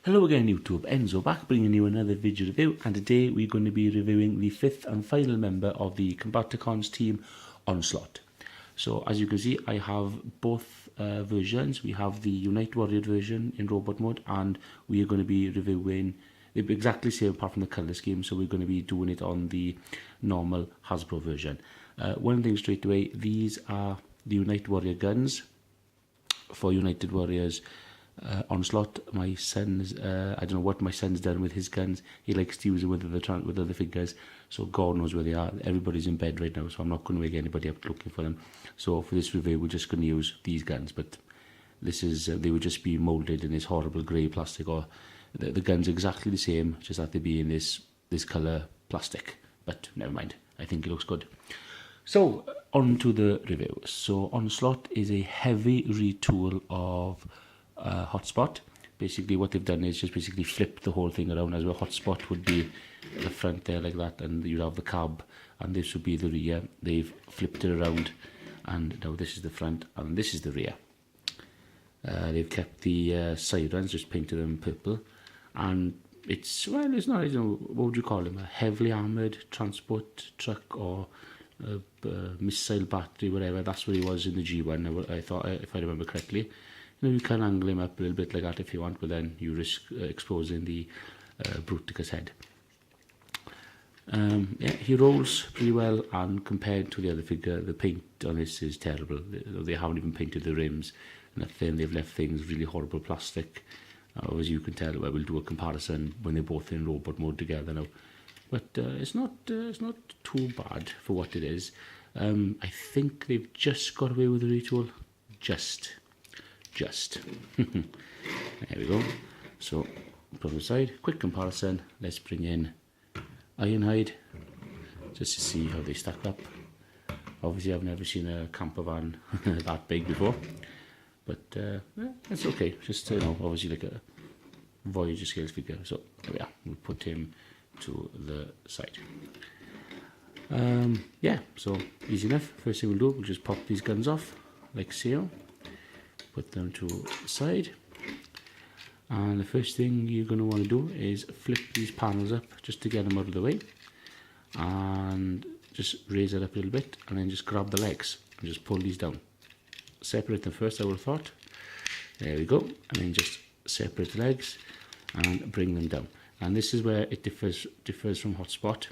Hello again YouTube, Enzo back bringing you another video review, and today we're going to be reviewing the fifth and final member of the combatacons team, Onslaught. So as you can see, I have both versions. We have the Unite Warrior version in robot mode, and we are going to be reviewing exactly the same apart from the colour scheme, so we're going to be doing it on the normal Hasbro version. One thing straight away, these are the Unite Warrior guns for United Warriors Onslaught. My son's, I don't know what my son's done with his guns. He likes to use them with other figures, so God knows where they are. Everybody's in bed right now, so I'm not going to wake anybody up looking for them. So for this review, we're just going to use these guns, but this is, they would just be moulded in this horrible grey plastic, or the gun's exactly the same, just that they be in this colour plastic, but never mind, I think it looks good. So on to the review. So Onslaught is a heavy retool of Hotspot. Basically what they've done is just basically flipped the whole thing around, as where Hotspot would be the front there like that, and you'd have the cab, and this would be the rear. They've flipped it around, and now this is the front and this is the rear. They've kept the sirens, just painted them purple, and it's, well, it's not, you know, what would you call them, a heavily armoured transport truck, or a missile battery, whatever. That's what he was in the G1, I thought, if I remember correctly. You know, you can angle him up a little bit like that if you want, but then you risk exposing the BRUTICUS head. Yeah, he rolls pretty well, and compared to the other figure, the paint on this is terrible. They haven't even painted the rims, nothing. They've left things really horrible plastic. As you can tell, I will do a comparison when they're both in robot mode together now. But it's not too bad for what it is. I think they've just got away with the retool. Just. There we go. So, put them aside. Quick comparison. Let's bring in Ironhide, just to see how they stack up. Obviously, I've never seen a camper van that big before, but it's okay. Just, you know, obviously like a Voyager scale figure. So there we are. We'll put him to the side. Yeah, so easy enough. First thing we'll do, we'll just pop these guns off like so. Put them to the side, and the first thing you're going to want to do is flip these panels up just to get them out of the way, and just raise it up a little bit, and then just grab the legs and just pull these down. Separate them first, I would have thought. There we go. And then just separate the legs and bring them down. And this is where it differs from Hotspot.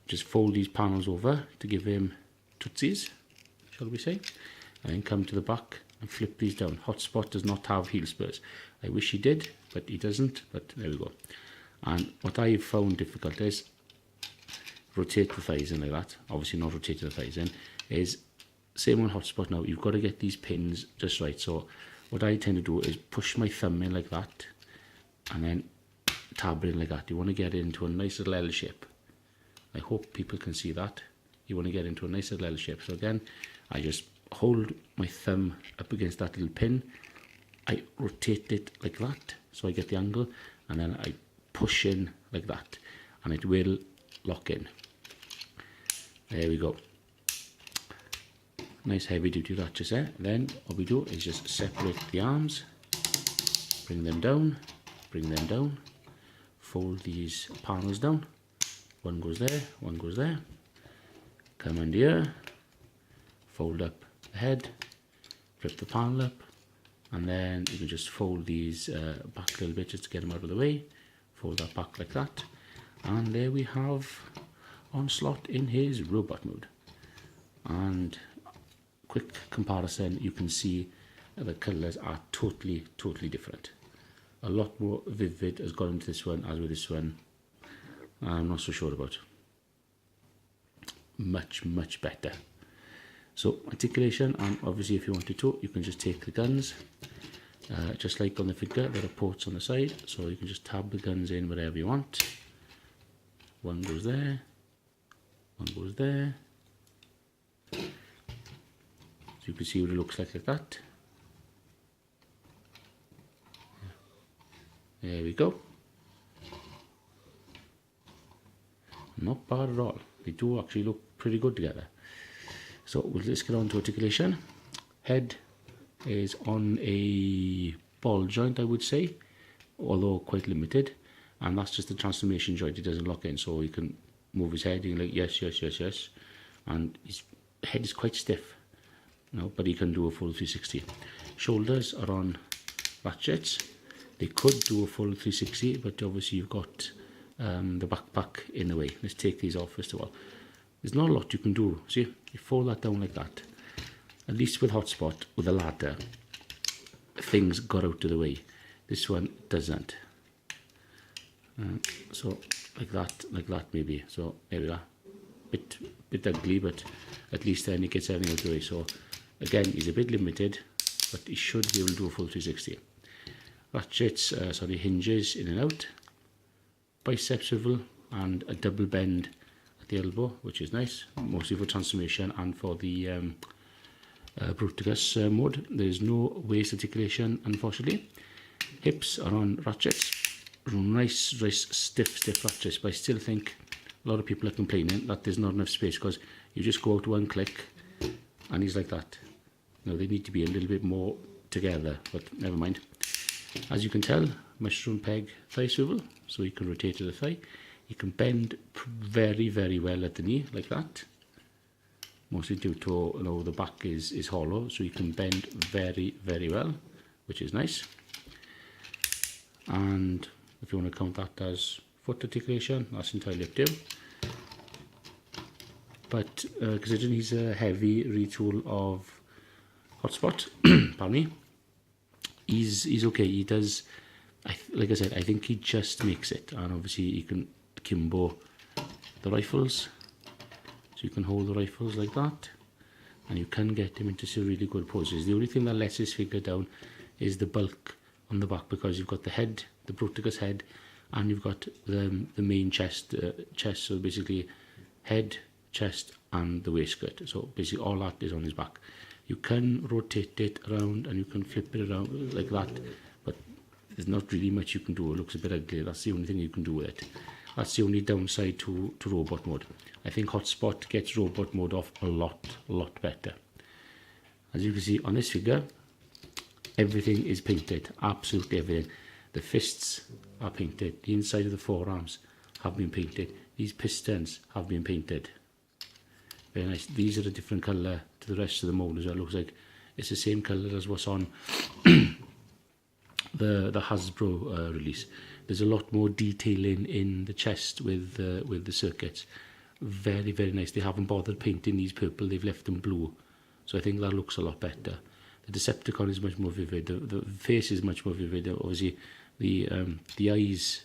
Just fold these panels over to give him tootsies, shall we say, and then come to the back and flip these down. Hotspot does not have heel spurs. I wish he did, but he doesn't. But there we go. And what I've found difficult is rotate the thighs in like that. Obviously not rotating the thighs in. Is same on Hotspot now. You've got to get these pins just right. So what I tend to do is push my thumb in like that, and then tab it in like that. You want to get it into a nice little L shape. I hope people can see that. You want to get into a nice little L shape. So again, I just hold my thumb up against that little pin, I rotate it like that so I get the angle, and then I push in like that, and it will lock in. There we go. Nice heavy duty ratchets there. Then what we do is just separate the arms, bring them down, fold these panels down. One goes there, one goes there. Come under here, fold up the head, flip the panel up, and then you can just fold these back a little bit just to get them out of the way. Fold that back like that, and there we have Onslaught in his robot mode. And quick comparison, you can see the colours are totally different. A lot more vivid has gone into this one, as with this one I'm not so sure about. Much better. So articulation, and obviously if you wanted to, you can just take the guns, just like on the figure, there are ports on the side, so you can just tab the guns in wherever you want. One goes there, one goes there. So you can see what it looks like that. There we go. Not bad at all. They do actually look pretty good together. So we'll just get on to articulation. Head is on a ball joint, I would say. although quite limited, and that's just the transformation joint. It doesn't lock in, so you can move his head, and like yes, yes, yes, yes, and his head is quite stiff, but he can do a full 360. Shoulders are on ratchets. They could do a full 360, but obviously you've got the backpack in the way. Let's take these off first of all. There's not a lot you can do. See, you fold that down like that. At least with hotspot, with a ladder, things got out of the way. This one doesn't. So like that maybe. So there we are. Bit ugly, but at least then it gets everything out of the way. So again, he's a bit limited, but he should be able to do a full 360. Ratchets, hinges in and out. Bicep swivel and a double bend at the elbow, which is nice, mostly for transformation and for the BRUTICUS mode. There's no waist articulation, unfortunately. Hips are on ratchets. Nice stiff ratchets, but I still think a lot of people are complaining that there's not enough space, because you just go out one click and he's like that. They need to be a little bit more together, but never mind. As you can tell, mushroom peg thigh swivel, so you can rotate to the thigh. You can bend very, very well at the knee, like that. Mostly due to the back is hollow, so you can bend very, very well, which is nice. And if you want to count that as foot articulation, that's entirely up to you. But considering he's a heavy retool of hotspot, pardon me, he's okay. He does, like I said, I think he just makes it. And obviously he can akimbo the rifles, so you can hold the rifles like that, and you can get him into some really good poses. The only thing that lets his figure down is the bulk on the back, because you've got the head, the BRUTICUS head, and you've got the main chest, so basically head, chest and the waistcoat. So basically all that is on his back. You can rotate it around and you can flip it around like that, but there's not really much you can do. It looks a bit ugly. That's the only thing you can do with it. That's the only downside to robot mode. I think hotspot gets robot mode off a lot better. As you can see on this figure, everything is painted, absolutely everything. The fists are painted, the inside of the forearms have been painted, these pistons have been painted. Very nice. These are a different colour to the rest of the mould as well. It looks like it's the same colour as what's on the Hasbro release. There's a lot more detailing in the chest with the circuits. Very, very nice. They haven't bothered painting these purple, they've left them blue. So I think that looks a lot better. The Decepticon is much more vivid. The face is much more vivid. Obviously, the eyes,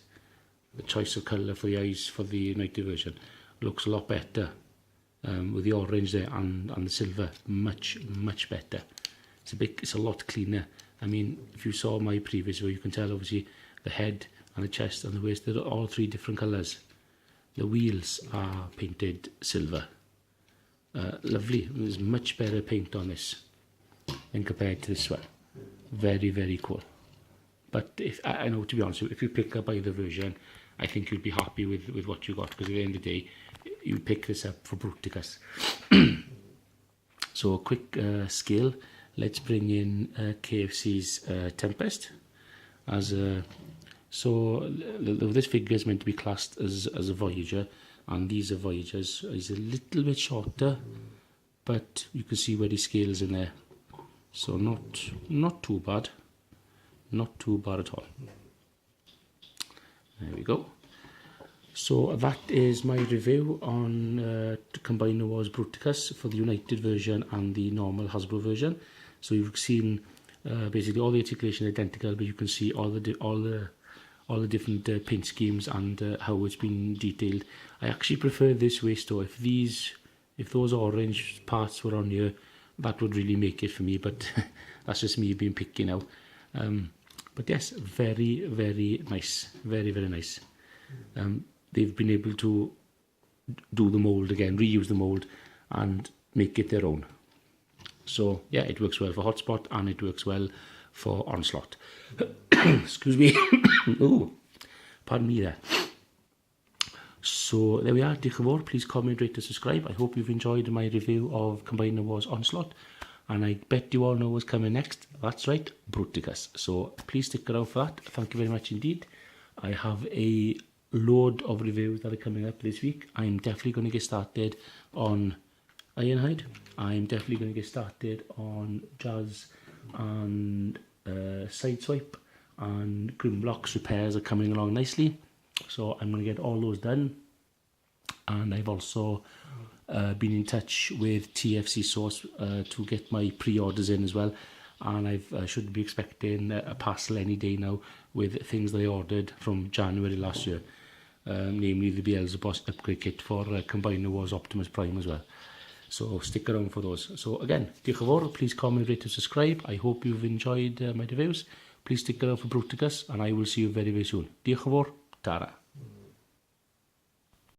the choice of colour for the eyes for the United version looks a lot better. With the orange there and the silver, much better. It's a lot cleaner. I mean, if you saw my previous video, you can tell obviously the head and the chest and the waist, they're all three different colours. The wheels are painted silver. Lovely. There's much better paint on this than compared to this one. Very, very cool. But if I know, to be honest, if you pick up either version, I think you'd be happy with what you got, because at the end of the day, you pick this up for BRUTICUS. So a quick scale. Let's bring in KFC's Tempest as a. So this figure is meant to be classed as a Voyager, and these are Voyagers. He's a little bit shorter, but you can see where he scales in there. So not too bad, not too bad at all. There we go. So that is my review on Combiner Wars BRUTICUS for the United version and the normal Hasbro version. So you've seen basically all the articulation identical, but you can see all the different paint schemes and how it's been detailed. I actually prefer this way, so if those orange parts were on here, that would really make it for me, but that's just me being picky now. But yes, very, very nice. Very, very nice. They've been able to do the mould again, reuse the mould and make it their own. So yeah, it works well for Hotspot and it works well for Onslaught. Excuse me. Ooh, pardon me there. So there we are. Diolch yn fawr. Please comment, rate and subscribe. I hope you've enjoyed my review of Combiner Wars Onslaught. And I bet you all know what's coming next. That's right, BRUTICUS. So please stick around for that. Thank you very much indeed. I have a load of reviews that are coming up this week. I'm definitely going to get started on Ironhide. I'm definitely going to get started on Jazz and Sideswipe, and Grimlock's repairs are coming along nicely. So I'm going to get all those done. And I've also been in touch with TFC Source to get my pre-orders in as well, and I should be expecting a parcel any day now with things that I ordered from January last year, namely the Beelzebub upgrade kit for Combiner Wars Optimus Prime as well. So stick around for those. So again, diolch yn fawr, please comment, rate and subscribe. I hope you've enjoyed my reviews. Please stick around for BRUTICUS, and I will see you very, very soon. Diolch yn fawr, tara.